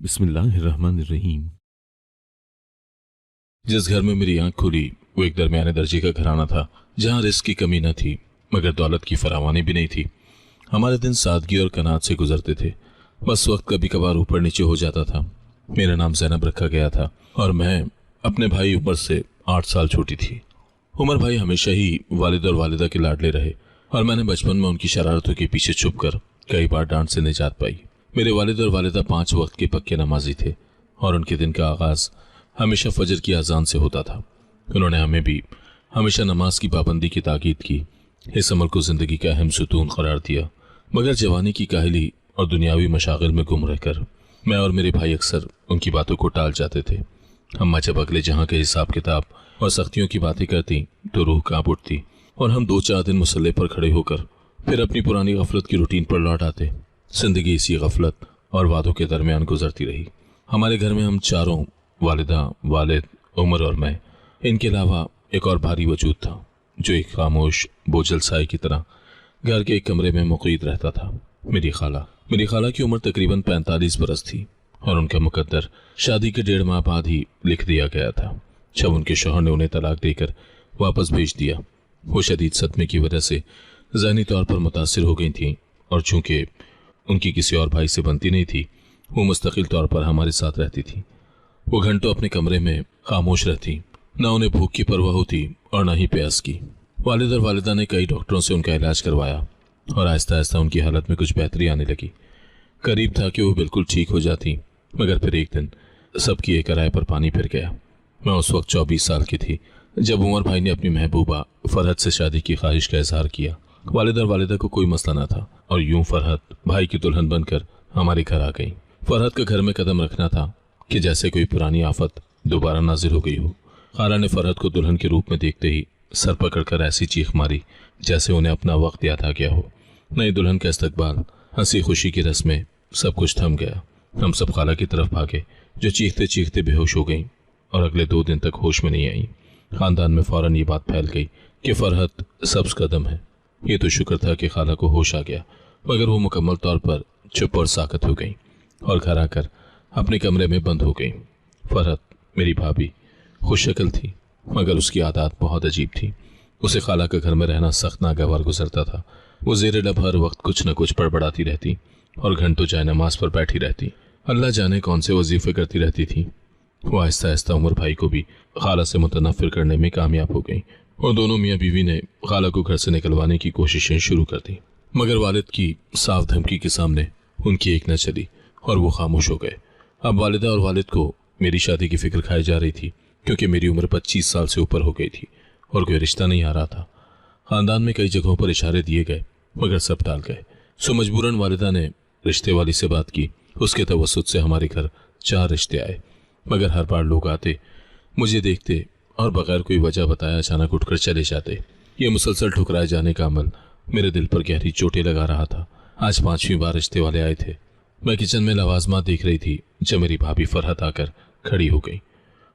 बिस्मिल्लाहिर्रहमानिर्रहीम। जिस घर में मेरी आंख खुली वो एक दरमियाने दर्जे का घराना था, जहां रिस्क की कमी न थी मगर दौलत की फरावानी भी नहीं थी। हमारे दिन सादगी और कनात से गुजरते थे। बस वक्त कभी कभार ऊपर नीचे हो जाता था। मेरा नाम ज़ैनब रखा गया था और मैं अपने भाई उमर से 8 साल छोटी थी। उमर भाई हमेशा ही वालिद और वालिदा के लाडले रहे और मैंने बचपन में उनकी शरारतों के पीछे छुपकर कई बार डांट से निजात पाई। मेरे वालिद और वालिदा 5 वक्त के पक्के नमाजी थे और उनके दिन का आगाज हमेशा फजर की अजान से होता था। उन्होंने हमें भी हमेशा नमाज की पाबंदी की ताकीद की। इस अमल को जिंदगी का अहम सुतून करार दिया। मगर जवानी की काहली और दुनियावी मशागिल में गुम रहकर मैं और मेरे भाई अक्सर उनकी बातों को टाल जाते थे। अम्मा जब अगले जहां के हिसाब किताब और सख्तियों की बातें करती तो रूह कांप उठती और हम 2-4 दिन मुसल्ले पर खड़े होकर फिर अपनी पुरानी गफलत की रूटीन पर लौट आते। जिंदगी इसी गफलत और वादों के दरमियान गुजरती रही। हमारे घर में हम चारों, वालिदा, वालिद, उमर और मैं, इनके अलावा एक और भारी वजूद था जो एक खामोश बोझल साए की तरह घर के एक कमरे में मुक़ीद रहता था। मेरी खाला की उम्र तकरीबन 45 बरस थी और उनका मुकद्दर शादी के 1.5 माह बाद ही लिख दिया गया था, जब उनके शौहर ने उन्हें तलाक देकर वापस भेज दिया। वो शदीद सदमे की वजह से ज़हनी तौर पर मुतासिर हो गई थीं और चूंकि उनकी किसी और भाई से बनती नहीं थी, वो मुस्तकिल तौर पर हमारे साथ रहती थी। वो घंटों अपने कमरे में खामोश रहती, न उन्हें भूख की परवाह होती और न ही प्यास की। वालिद और वालिदा ने कई डॉक्टरों से उनका इलाज करवाया और आहिस्ता आहिस्ता उनकी हालत में कुछ बेहतरी आने लगी। करीब था कि वो बिल्कुल ठीक हो जाती, मगर फिर एक दिन सबकी एक राय पर पानी फिर गया। मैं उस वक्त 24 साल की थी जब उमर भाई ने अपनी महबूबा फरहत से शादी की ख्वाहिश का इजहार किया। वालिद और वालिदा को कोई मसला न था और यूं फरहत भाई की दुल्हन बनकर हमारे घर आ गई। फरहत का घर में कदम रखना था कि जैसे कोई पुरानी आफत दोबारा नाजिल हो गई हो। खाला ने फरहत को दुल्हन के रूप में देखते ही सर पकड़कर ऐसी चीख मारी जैसे उन्हें अपना वक्त याद आ गया हो। नई दुल्हन का इस्तकबाल, हंसी खुशी की रस्में, सब कुछ थम गया। हम सब खाला की तरफ भागे जो चीखते चीखते बेहोश हो गई और अगले 2 दिन तक होश में नहीं आई। खानदान में फौरन ये बात फैल गई कि फरहत सब्ज कदम है। ये तो शुक्र था कि खाला को होश आ गया, मगर वो मुकम्मल तौर पर चुप और साकत हो गई और घर आकर अपने कमरे में बंद हो गई। फरहत, मेरी भाभी, खुश शक्ल थी मगर उसकी आदत बहुत अजीब थी। उसे खाला का घर में रहना सख्त नागवार गुजरता था। वो ज़ेरे लब हर वक्त कुछ न कुछ बड़बड़ाती रहती और घंटों जाए नमाज पर बैठी रहती। अल्लाह जाने कौन से वजीफे करती रहती थी। वो आहिस्ता आहिस्ता उमर भाई को भी खाला से मुतनफ़िर करने में कामयाब हो गई और दोनों मियाँ बीवी ने खाला को घर से निकलवाने की कोशिशें शुरू कर दी। मगर वालिद की साफ धमकी के सामने उनकी एक न चली और वो खामोश हो गए। अब वालिदा और वालिद को मेरी शादी की फिक्र खाई जा रही थी क्योंकि मेरी उम्र 25 साल से ऊपर हो गई थी और कोई रिश्ता नहीं आ रहा था। खानदान में कई जगहों पर इशारे दिए गए मगर सब टाल गए। सो मजबूरन वालिदा ने रिश्ते वाली से बात की। उसके तवस्सुत से हमारे घर 4 रिश्ते आए, मगर हर बार लोग आते, मुझे देखते और बगैर कोई वजह बताए अचानक उठकर चले जाते। ये मुसलसल ठुकराए जाने का अमल मेरे दिल पर गहरी चोटें लगा रहा था। आज 5वीं बार रिश्ते वाले आए थे। मैं किचन में लवाजमात देख रही थी जब मेरी भाभी फरहत आकर खड़ी हो गई।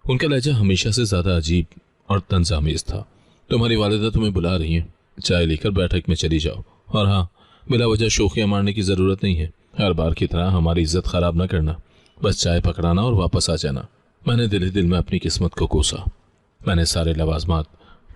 उनका लहजा हमेशा से ज़्यादा अजीब और तंज़ामेज़ था। तुम्हारी वालिदा तुम्हें बुला रही हैं, चाय लेकर बैठक में चली जाओ। और हाँ, बिला वजह शोखियाँ मारने की ज़रूरत नहीं है। हर बार की तरह हमारी इज्जत ख़राब न करना, बस चाय पकड़ाना और वापस आ जाना। मैंने दिल ही दिल में अपनी किस्मत को कोसा। मैंने सारे लवाजमात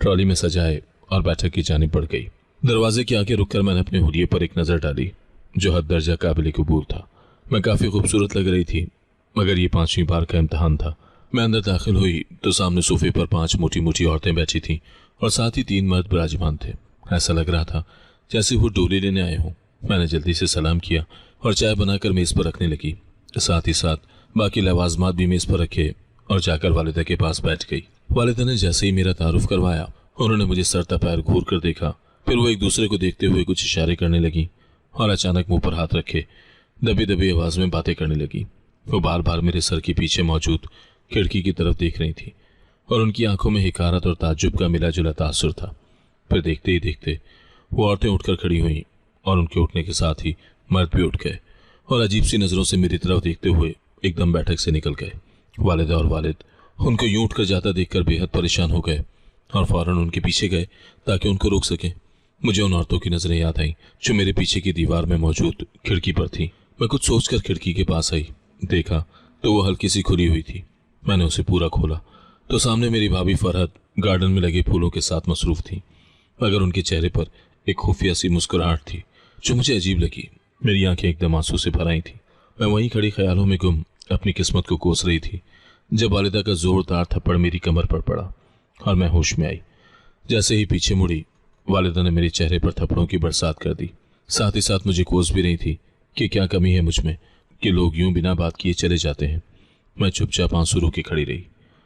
ट्रॉली में सजाए और बैठक की जानिब बढ़ गई। दरवाजे के आगे रुककर मैंने अपने हुलिये पर एक नज़र डाली जो हद दर्जा काबिल कबूल था। मैं काफ़ी खूबसूरत लग रही थी, मगर ये 5वीं बार का इम्तहान था। मैं अंदर दाखिल हुई तो सामने सोफे पर 5 मोटी मोटी औरतें बैठी थीं और साथ ही 3 मर्द विराजमान थे। ऐसा लग रहा था जैसे वो डोली लेने आए हों। मैंने जल्दी से सलाम किया और चाय बनाकर मेज़ पर रखने लगी। साथ ही साथ बाकी लवाजमात भी मेज़ पर रखे और जाकर वालिदा के पास बैठ गई। वालिदा ने जैसे ही मेरा तारुफ करवाया, उन्होंने मुझे सरता पैर घूर कर देखा। फिर वो एक दूसरे को देखते हुए कुछ इशारे करने लगी और अचानक मुंह पर हाथ रखे दबी दबी आवाज़ में बातें करने लगी। वो बार बार मेरे सर के पीछे मौजूद खिड़की की तरफ देख रही थी और उनकी आंखों में हिकारत और ताज्जुब का मिला जुला तासुर था। फिर देखते ही देखते वो औरतें उठकर खड़ी हुईं और उनके उठने के साथ ही मर्द भी उठ गए और अजीब सी नज़रों से मेरी तरफ देखते हुए एकदम बैठक से निकल गए। वालिदा और वालिद उनको यूं उठकर जाता देखकर बेहद परेशान हो गए और फौरन उनके पीछे गए ताकि उनको रोक सकें। मुझे उन औरतों की नज़रें याद आईं जो मेरे पीछे की दीवार में मौजूद खिड़की पर थी। मैं कुछ सोचकर खिड़की के पास आई। देखा तो वो हल्की सी खुली हुई थी। मैंने उसे पूरा खोला तो सामने मेरी भाभी फरहत गार्डन में लगे फूलों के साथ मसरूफ थी, मगर उनके चेहरे पर एक खुफिया सी मुस्कुराहट थी जो मुझे अजीब लगी। मेरी आंखें एकदम आंसू से भर आई थी। मैं वहीं खड़ी ख्यालों में गुम अपनी किस्मत को कोस रही थी जब वालिदा का जोरदार थप्पड़ मेरी कमर पर पड़ा और मैं होश में आई। जैसे ही पीछे मुड़ी, वालिदा ने मेरे चेहरे पर थप्पड़ों की बरसात कर दी। साथ ही साथ मुझे कोस भी रही थी कि क्या कमी है मुझ में कि लोग यूं बिना बात किए चले जाते हैं। मैं चुपचाप आंसू रोके खड़ी रही।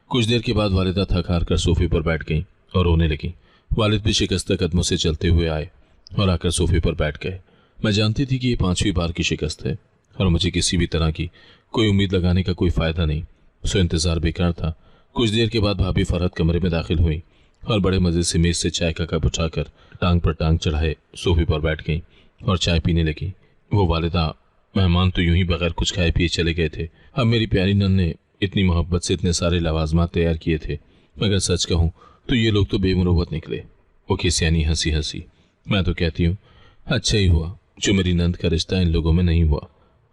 कुछ देर के बाद वालिदा थक हार कर सोफे पर बैठ गई और रोने लगी। वालिद भी शिकस्त कदमों से चलते हुए आए और आकर सोफे पर बैठ गए। मैं जानती थी कि ये 5वीं बार की शिकस्त है और मुझे किसी भी तरह की कोई उम्मीद लगाने का कोई फायदा नहीं, सो इंतजार बेकार था। कुछ देर के बाद भाभी फरहत कमरे में दाखिल हुई और बड़े मजे से मेज से चाय का कप उठाकर टांग पर टांग चढ़ाए सोफे पर बैठ गई और चाय पीने लगी। वो वालिदा, मेहमान तो यूं ही बगैर कुछ खाए पिए चले गए थे। अब मेरी प्यारी नन ने इतनी मोहब्बत से इतने सारे लवाजमात तैयार किए थे, मगर सच कहूँ तो ये लोग तो बेमुरवत निकले। वो किसियानी हंसी हंसी। मैं तो कहती हूँ अच्छा ही हुआ जो मेरी नंद का रिश्ता इन लोगों में नहीं हुआ।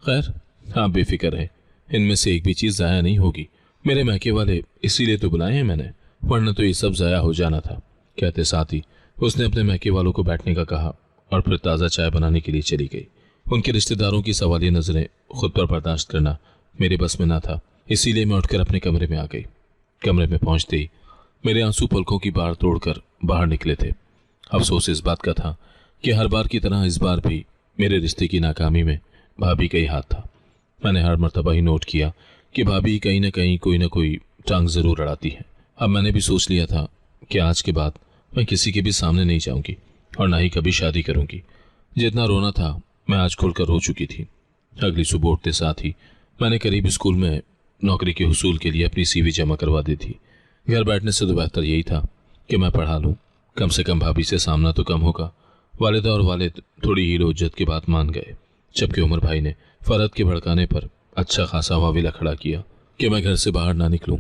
खैर, आप बेफिक्र रहे, इनमें से एक भी चीज़ ज़ाया नहीं होगी। मेरे मैके वाले इसीलिए तो बुलाए हैं मैंने, वरना तो ये सब ज़ाया हो जाना था। कहते साथ ही उसने अपने मैके वालों को बैठने का कहा और फिर ताज़ा चाय बनाने के लिए चली गई। उनके रिश्तेदारों की सवालिया नज़रें खुद पर बर्दाश्त करना मेरे बस में ना था, इसीलिए मैं उठकर अपने कमरे में आ गई। कमरे में पहुंचते ही मेरे आंसू पलकों की बाढ़ तोड़कर बाहर निकले थे। अफसोस इस बात का था कि हर बार की तरह इस बार भी मेरे रिश्ते की नाकामी में भाभी का ही हाथ था। मैंने हर मर्तबा ही नोट किया कि भाभी कहीं ना कहीं कोई ना कोई टांग ज़रूर अड़ाती है। अब मैंने भी सोच लिया था कि आज के बाद मैं किसी के भी सामने नहीं जाऊंगी और ना ही कभी शादी करूंगी। जितना रोना था मैं आज खुलकर रो चुकी थी। अगली सुबह उठते साथ ही मैंने करीब स्कूल में नौकरी के हुसूल के लिए अपनी CV जमा करवा दी थी। घर बैठने से तो बेहतर यही था कि मैं पढ़ा लूँ, कम से कम भाभी से सामना तो कम होगा। वालिदा और वालिद थोड़ी हीरो इज्जत की बात मान गए, जबकि उमर भाई ने फरहत के भड़काने पर अच्छा खासा वाविला खड़ा किया कि मैं घर से बाहर ना निकलूं।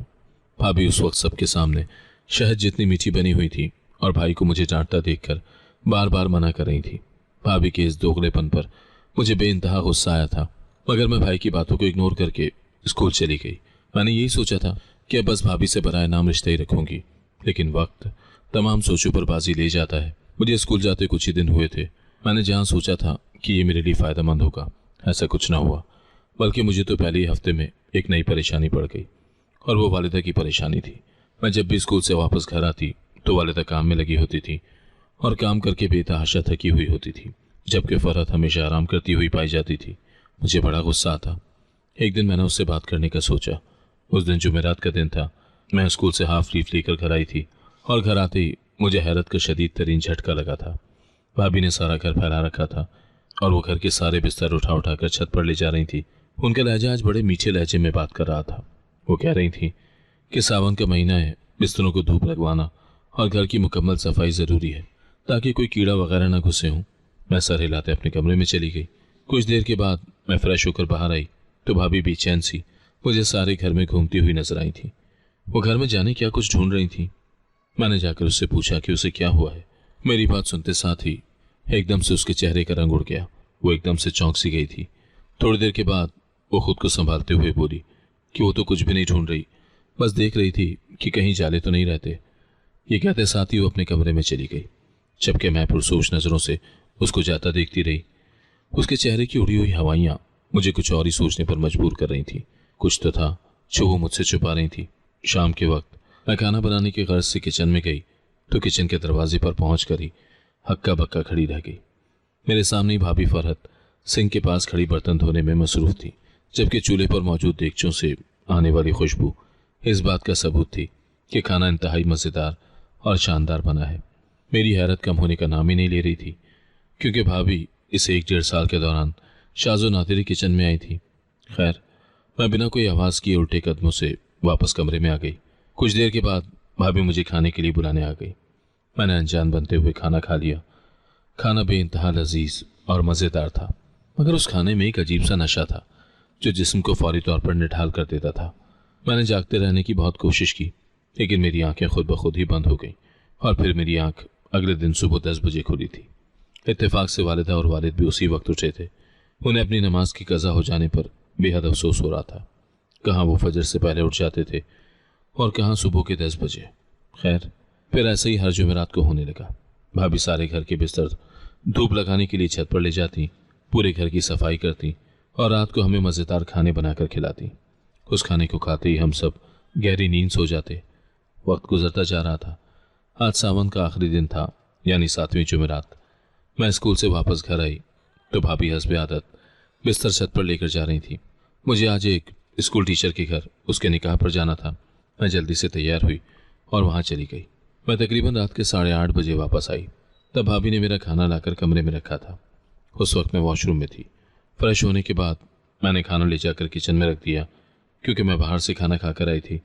भाभी उस वक्त सबके सामने शहद जितनी मीठी बनी हुई थी और भाई को मुझे डांटता देखकर बार बार मना कर रही थी। भाभी के इस दोगलेपन पर मुझे बेइंतहा गुस्सा आया था, मगर मैं भाई की बातों को इग्नोर करके स्कूल चली गई। मैंने यही सोचा था कि अब बस भाभी से बराए नाम रिश्ते ही रखूंगी, लेकिन वक्त तमाम सोचों पर बाजी ले जाता है। मुझे स्कूल जाते कुछ ही दिन हुए थे। मैंने जहाँ सोचा था कि ये मेरे लिए फ़ायदेमंद होगा, ऐसा कुछ ना हुआ, बल्कि मुझे तो पहले ही हफ्ते में एक नई परेशानी पड़ गई और वो वालिदा की परेशानी थी। मैं जब भी स्कूल से वापस घर आती तो वालिदा काम में लगी होती थी और काम करके बेतहाशा थकी हुई होती थी, जबकि फरहत हमेशा आराम करती हुई पाई जाती थी। मुझे बड़ा गुस्सा आता। एक दिन मैंने उससे बात करने का सोचा। उस दिन जुमेरात का दिन था। मैं स्कूल से हाफ लीव लेकर घर आई थी और घर आते ही मुझे हैरत का शदीद तरीन झटका लगा था। भाभी ने सारा घर फैला रखा था और वो घर के सारे बिस्तर उठा उठा कर छत पर ले जा रही थी। उनका लहजा आज बड़े मीठे लहजे में बात कर रहा था। वो कह रही थी कि सावन का महीना है, बिस्तरों को धूप लगवाना और घर की मुकम्मल सफाई ज़रूरी है ताकि कोई कीड़ा वगैरह ना घुसे हों। मैं सर हिलाते अपने कमरे में चली गई। कुछ देर के बाद मैं फ्रेश होकर बाहर आई तो भाभी बेचैन सी मुझे सारे घर में घूमती हुई नजर आई थी। वो घर में जाने क्या कुछ ढूंढ रही थी। मैंने जाकर उससे पूछा कि उसे क्या हुआ है। मेरी बात सुनते साथ ही एकदम से उसके चेहरे का रंग उड़ गया। वो एकदम से चौंक सी गई थी। थोड़ी देर के बाद वो खुद को संभालते हुए बोली कि वो तो कुछ भी नहीं ढूंढ रही, बस देख रही थी कि कहीं जाले तो नहीं रहते। ये कहते साथ ही वो अपने कमरे में चली गई, जबकि मैं पुरसोच नज़रों से उसको जाता देखती रही। उसके चेहरे की उड़ी हुई हवाइयाँ मुझे कुछ और ही सोचने पर मजबूर कर रही थी। कुछ तो था जो वो मुझसे छुपा रही थी। शाम के वक्त मैं खाना बनाने की गर्ज से किचन में गई तो किचन के दरवाजे पर पहुंच कर ही हक्का बक्का खड़ी रह गई। मेरे सामने ही भाभी फरहत सिंक के पास खड़ी बर्तन धोने में मसरूफ थी, जबकि चूल्हे पर मौजूद देगचों से आने वाली खुशबू इस बात का सबूत थी कि खाना इंतहाई मज़ेदार और शानदार बना है। मेरी हैरत कम होने का नाम ही नहीं ले रही थी, क्योंकि भाभी इस 1-1.5 साल के दौरान शाज़ो नादिरी किचन में आई थी। खैर, मैं बिना कोई आवाज़ किए उल्टे कदमों से वापस कमरे में आ गई। कुछ देर के बाद भाभी मुझे खाने के लिए बुलाने आ गई। मैंने अनजान बनते हुए खाना खा लिया। खाना बेइंतहा लजीज और मज़ेदार था, मगर उस खाने में एक अजीब सा नशा था जो जिस्म को फौरी तौर पर निठाल कर देता था। मैंने जागते रहने की बहुत कोशिश की, लेकिन मेरी आंखें खुद ब खुद ही बंद हो गईं और फिर मेरी आंख अगले दिन सुबह 10 बजे खुली थी। इत्तेफाक से वालिदा और वालिद भी उसी वक्त उठे थे। उन्हें अपनी नमाज की कज़ा हो जाने पर बेहद अफसोस हो रहा था। کہاں وہ فجر سے پہلے اٹھ جاتے تھے اور کہاں صبح کے 10 بجے۔ خیر، پھر ایسا ہی ہر جمعرات کو ہونے لگا۔ بھابھی سارے گھر کے بستر دھوپ لگانے کے لیے چھت پر لے جاتی، پورے گھر کی صفائی کرتی اور رات کو ہمیں مزیدار کھانے بنا کر کھلاتی۔ اس کھانے کو کھاتے ہی ہم سب گہری نیند سو جاتے۔ وقت گزرتا جا رہا تھا۔ آج ساون کا آخری دن تھا، یعنی 7ویں جمعرات۔ میں اسکول سے واپس گھر آئی تو بھابھی حسب عادت بستر چھت پر لے کر جا رہی تھی۔ مجھے آج ایک اسکول ٹیچر کے گھر اس کے نکاح پر جانا تھا۔ میں جلدی سے تیار ہوئی اور وہاں چلی گئی۔ میں تقریباً رات کے 8:30 بجے واپس آئی۔ تب بھابھی نے میرا کھانا لا کر کمرے میں رکھا تھا۔ اس وقت میں واش روم میں تھی۔ فریش ہونے کے بعد میں نے کھانا لے جا کر کچن میں رکھ دیا، کیونکہ میں باہر سے کھانا کھا کر آئی تھی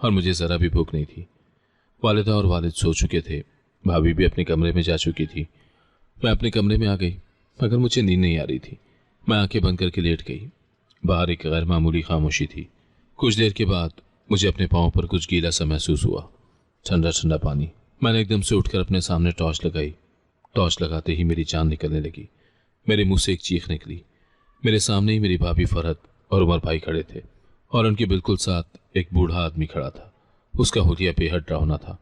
اور مجھے ذرا بھی بھوک نہیں تھی۔ والدہ اور والد سو چکے تھے، بھابھی بھی اپنے کمرے میں جا چکی تھی۔ میں اپنے کمرے میں آ گئی، مگر مجھے نیند نہیں آ رہی تھی۔ میں آنکھیں بند کر کے لیٹ گئی۔ باہر ایک غیر معمولی خاموشی تھی۔ کچھ دیر کے بعد مجھے اپنے پاؤں پر کچھ گیلا سا محسوس ہوا، ٹھنڈا ٹھنڈا پانی۔ میں نے ایک دم سے اٹھ کر اپنے سامنے ٹارچ لگائی۔ ٹارچ لگاتے ہی میری جان نکلنے لگی۔ میرے منہ سے ایک چیخ نکلی۔ میرے سامنے ہی میری بھابھی فرحت اور عمر بھائی کھڑے تھے اور ان کے بالکل ساتھ ایک بوڑھا آدمی کھڑا تھا۔ اس کا حلیہ بے حد ڈراؤنا تھا،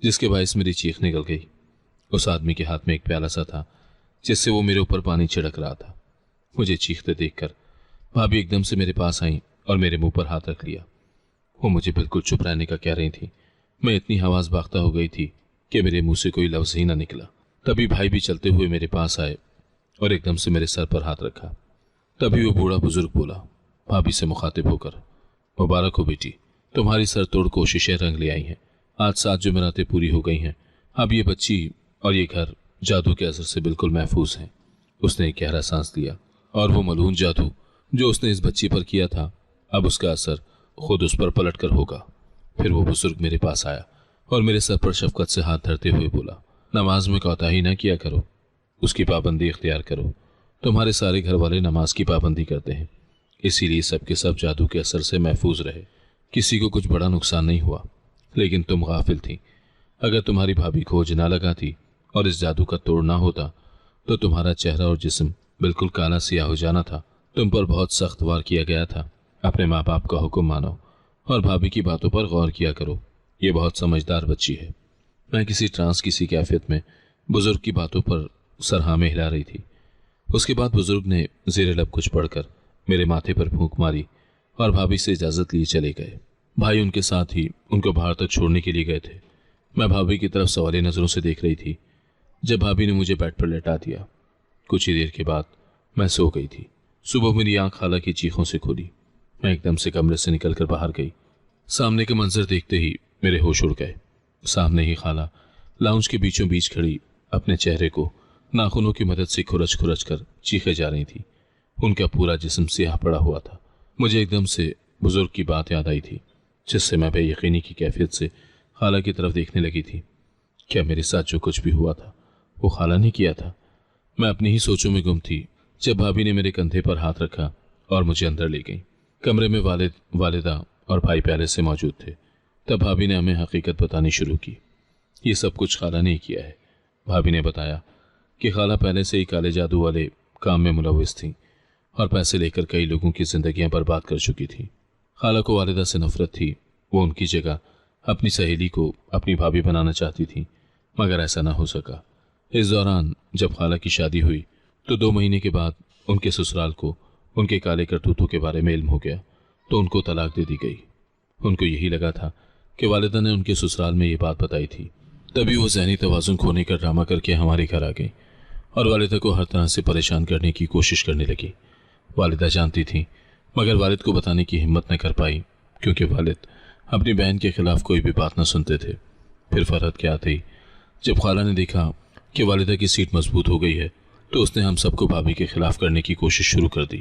جس کے باعث میری چیخ نکل گئی۔ اس آدمی کے ہاتھ میں ایک پیالہ سا تھا جس سے وہ میرے اوپر پانی چھڑک رہا تھا۔ مجھے چیختے دیکھ کر بھابھی ایک دم سے میرے پاس آئیں اور میرے منہ پر ہاتھ رکھ لیا۔ وہ مجھے بالکل چپ رہنے کا کہہ رہی تھیں۔ میں اتنی حواس باختہ ہو گئی تھی کہ میرے منہ سے کوئی لفظ ہی نہ نکلا۔ تبھی بھائی بھی چلتے ہوئے میرے پاس آئے اور ایک دم سے میرے سر پر ہاتھ رکھا۔ تبھی وہ بوڑھا بزرگ بولا بھابھی سے مخاطب ہو کر، مبارک ہو بیٹی، تمہاری سر توڑ کوششیں رنگ لے آئی ہیں۔ آج 7 جمعراتیں پوری ہو گئی ہیں۔ اب یہ بچی اور یہ گھر جادو کے اثر سے بالکل محفوظ ہیں۔ اس نے ایک گہرا سانس لیا، اور وہ ملعون جادو جو اس نے اس بچی پر کیا تھا، اب اس کا اثر خود اس پر پلٹ کر ہوگا۔ پھر وہ بزرگ میرے پاس آیا اور میرے سر پر شفقت سے ہاتھ دھرتے ہوئے بولا، نماز میں کوتاہی نہ کیا کرو، اس کی پابندی اختیار کرو۔ تمہارے سارے گھر والے نماز کی پابندی کرتے ہیں، اسی لیے سب کے سب جادو کے اثر سے محفوظ رہے۔ کسی کو کچھ بڑا نقصان نہیں ہوا، لیکن تم غافل تھی۔ اگر تمہاری بھابھی کھوج نہ لگاتی اور اس جادو کا توڑ نہ ہوتا تو تمہارا چہرہ اور جسم بالکل کالا سیاہ ہو جانا تھا۔ تم پر بہت سخت وار کیا گیا تھا۔ اپنے ماں باپ کا حکم مانو اور بھابھی کی باتوں پر غور کیا کرو، یہ بہت سمجھدار بچی ہے۔ میں کسی ٹرانس کی کیفیت میں بزرگ کی باتوں پر سرہامے ہلا رہی تھی۔ اس کے بعد بزرگ نے زیر لب کچھ پڑھ کر میرے ماتھے پر پھونک ماری اور بھابھی سے اجازت لیے چلے گئے۔ بھائی ان کے ساتھ ہی ان کو باہر تک چھوڑنے کے لیے گئے تھے۔ میں بھابھی کی طرف سوالی نظروں سے دیکھ رہی تھی جب بھابھی نے مجھے بیڈ پر لٹا دیا۔ کچھ ہی دیر کے بعد میں سو گئی تھی۔ صبح میری آنکھ خالہ کی چیخوں سے کھلی۔ میں ایک دم سے کمرے سے نکل کر باہر گئی۔ سامنے کا منظر دیکھتے ہی میرے ہوش اڑ گئے۔ سامنے ہی خالہ لاؤنج کے بیچوں بیچ کھڑی اپنے چہرے کو ناخنوں کی مدد سے کھرچ کھرچ کر چیخے جا رہی تھی۔ ان کا پورا جسم سیاہ پڑا ہوا تھا۔ مجھے ایک دم سے بزرگ کی بات یاد آئی تھی، جس سے میں بے یقینی کی کیفیت سے خالہ کی طرف دیکھنے لگی تھی۔ کیا میرے ساتھ جو کچھ بھی ہوا تھا وہ خالہ نے کیا تھا؟ میں اپنی ہی سوچوں میں گم تھی جب بھابھی نے میرے کندھے پر ہاتھ رکھا اور مجھے اندر لے گئی۔ کمرے میں والد، والدہ اور بھائی پہلے سے موجود تھے۔ تب بھابھی نے ہمیں حقیقت بتانی شروع کی۔ یہ سب کچھ خالہ نے ہی کیا ہے۔ بھابھی نے بتایا کہ خالہ پہلے سے ہی کالے جادو والے کام میں ملوث تھیں اور پیسے لے کر کئی لوگوں کی زندگیاں برباد کر چکی تھیں۔ خالہ کو والدہ سے نفرت تھی۔ وہ ان کی جگہ اپنی سہیلی کو اپنی بھابھی بنانا چاہتی تھی، مگر ایسا نہ ہو سکا۔ اس دوران جب خالہ کی شادی ہوئی تو 2 مہینے کے بعد ان کے سسرال کو ان کے کالے کرتوتوں کے بارے میں علم ہو گیا تو ان کو طلاق دے دی گئی۔ ان کو یہی لگا تھا کہ والدہ نے ان کے سسرال میں یہ بات بتائی تھی۔ تبھی وہ ذہنی توازن کھونے کا ڈرامہ کر کے ہمارے گھر آ گئی اور والدہ کو ہر طرح سے پریشان کرنے کی کوشش کرنے لگی۔ والدہ جانتی تھی، مگر والد کو بتانے کی ہمت نہ کر پائی، کیونکہ والد اپنی بہن کے خلاف کوئی بھی بات نہ سنتے تھے۔ پھر فرحت کیا تھی، جب خالہ نے دیکھا کہ والدہ کی سیٹ مضبوط ہو گئی ہے تو اس نے ہم سب کو بھابھی کے خلاف کرنے کی کوشش شروع کر دی۔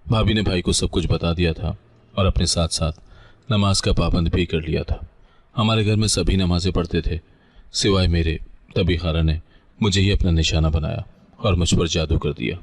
بھابھی نے بھائی کو سب کچھ بتا دیا تھا اور اپنے ساتھ ساتھ نماز کا پابند بھی کر لیا تھا۔ ہمارے گھر میں سبھی نمازیں پڑھتے تھے سوائے میرے۔ تبھی خالہ نے مجھے ہی اپنا نشانہ بنایا اور مجھ پر جادو کر دیا۔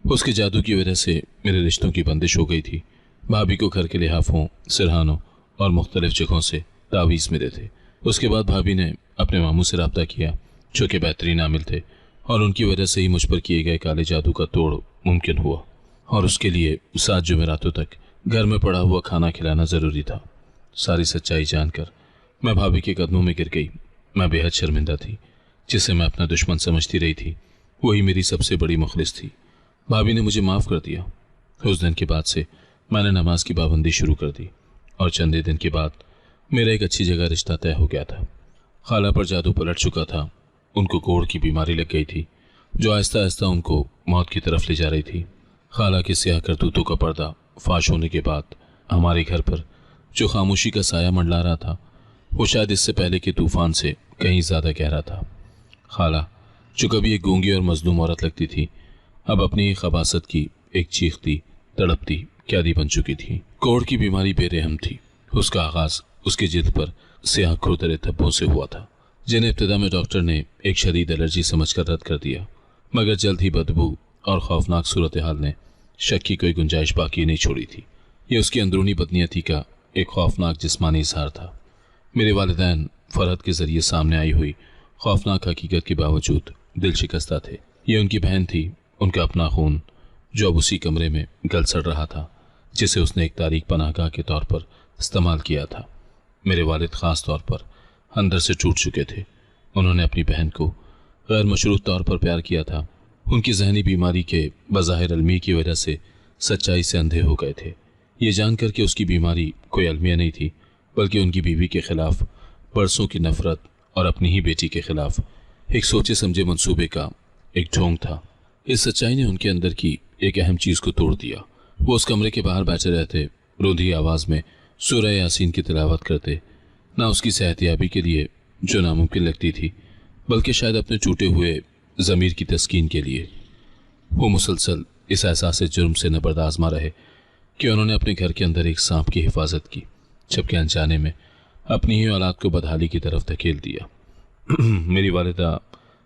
اس کے جادو کی وجہ سے میرے رشتوں کی بندش ہو گئی تھی۔ بھابھی کو گھر کے لحافوں، سرہانوں اور مختلف جگہوں سے تعویذ ملے تھے۔ اس کے بعد بھابھی نے اپنے ماموں سے رابطہ کیا، جو کہ بہترین عامل تھے، اور ان کی وجہ سے ہی مجھ پر کیے گئے کالے جادو کا توڑ ممکن ہوا، اور اس کے لیے 7 جمعراتوں تک घर में पड़ा हुआ खाना खिलाना ज़रूरी था। सारी सच्चाई जानकर मैं भाभी के कदमों में गिर गई। मैं बेहद शर्मिंदा थी। जिसे मैं अपना दुश्मन समझती रही थी वही मेरी सबसे बड़ी मुखलिस थी। भाभी ने मुझे माफ़ कर दिया। उस दिन के बाद से मैंने नमाज की पाबंदी शुरू कर दी और चंद ही दिन के बाद मेरा एक अच्छी जगह रिश्ता तय हो गया था। खाला पर जादू पलट चुका था। उनको कोढ़ की बीमारी लग गई थी जो आहिस्ता आहिस्ता उनको मौत की तरफ ले जा रही थी। खाला के स्याह करतूतों का पर्दा फाश होने के बाद हमारे घर पर जो खामोशी का साया मंडला रहा था वो शायद इससे पहले के तूफान से कहीं ज़्यादा गहरा था। खाला जो कभी एक गूंगी और मजलूम औरत लगती थी अब अपनी खबासत की एक चीखती तड़पती कैदी बन चुकी थी। कोढ़ की बीमारी बेरहम थी। उसका आगाज उसकी जिल्द पर स्याह खुरदरे धब्बों से हुआ था जिन्हें इब्तिदा में डॉक्टर ने एक शदीद एलर्जी समझकर रद्द कर दिया, मगर जल्द ही बदबू और खौफनाक सूरत हाल ने शक की कोई गुंजाइश बाकी नहीं छोड़ी थी। ये उसकी अंदरूनी बदनीयती का एक खौफनाक जिस्मानी इजहार था। मेरे वालिदैन फरहत के जरिए सामने आई हुई खौफनाक हकीकत के बावजूद दिल शिकस्ता थे। ये उनकी बहन थी, उनका अपना खून जो अब उसी कमरे में गल सड़ रहा था जिसे उसने एक तारीख पनाहगाह के तौर पर इस्तेमाल किया था। मेरे वालिद ख़ास तौर पर अंदर से टूट चुके थे। उन्होंने अपनी बहन को गैर मशरूत तौर पर प्यार किया था। उनकी जहनी बीमारी के बज़ाहिर अलमी की वजह से सच्चाई से अंधे हो गए थे। ये जानकर कि उसकी बीमारी कोई अलमिया नहीं थी बल्कि उनकी बीवी के खिलाफ बरसों की नफरत और अपनी ही बेटी के खिलाफ एक सोचे समझे मंसूबे का एक ढोंग था। इस सच्चाई ने उनके अंदर की एक अहम चीज़ को तोड़ दिया। वो उस कमरे के बाहर बैठे रहते, रोंधी आवाज़ में सूरह यासीन की तिलावत करते, ना उसकी सेहतयाबी के लिए जो नामुमकिन लगती थी बल्कि शायद अपने टूटे हुए ज़मीर की तस्कीन के लिए। वो मुसलसल इस एहसास जुर्म से नबर्द आज़मा रहे कि उन्होंने अपने घर के अंदर एक सांप की हिफाजत की, जबकि अनजाने में अपनी ही औलाद को बदहाली की तरफ धकेल दिया। मेरी वालिदा